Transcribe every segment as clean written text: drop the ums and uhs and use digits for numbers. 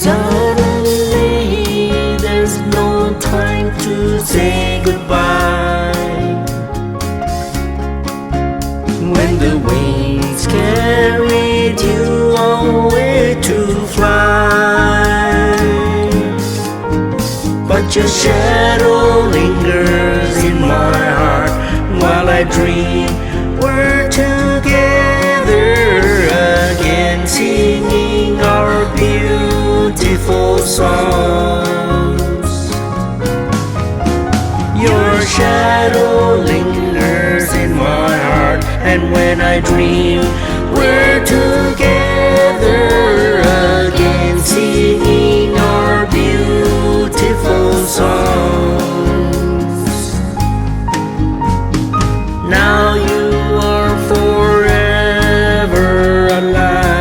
Suddenly there's no time to say goodbye. When the winds carried you away to fly, but your shadow lingers in my heart while I dream we're together again, singing our beautiful songs. Your shadow lingers in my heart, and when I dream we're together again, singing our beautiful songs. Now you are forever alive.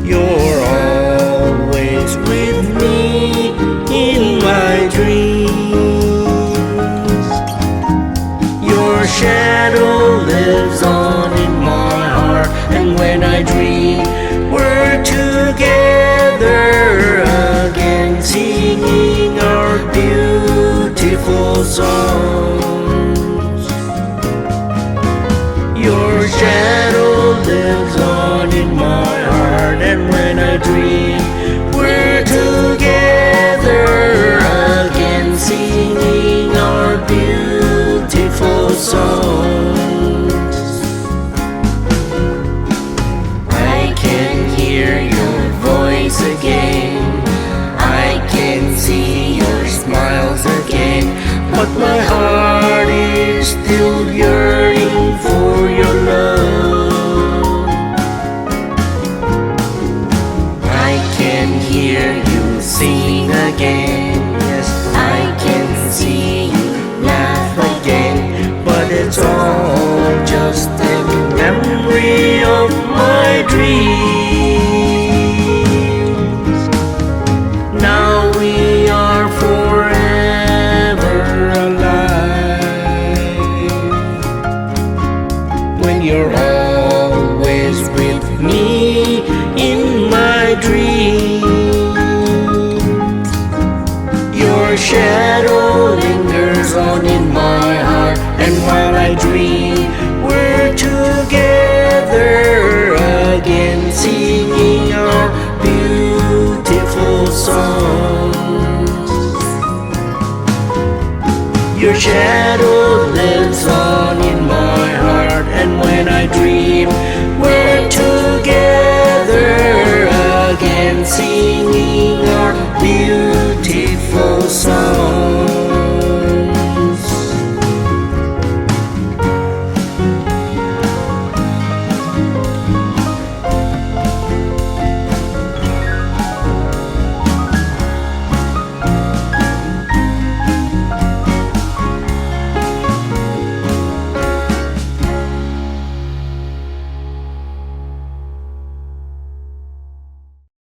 You're always with me in my dreams. Your shadow lives on in my heart, and when I dream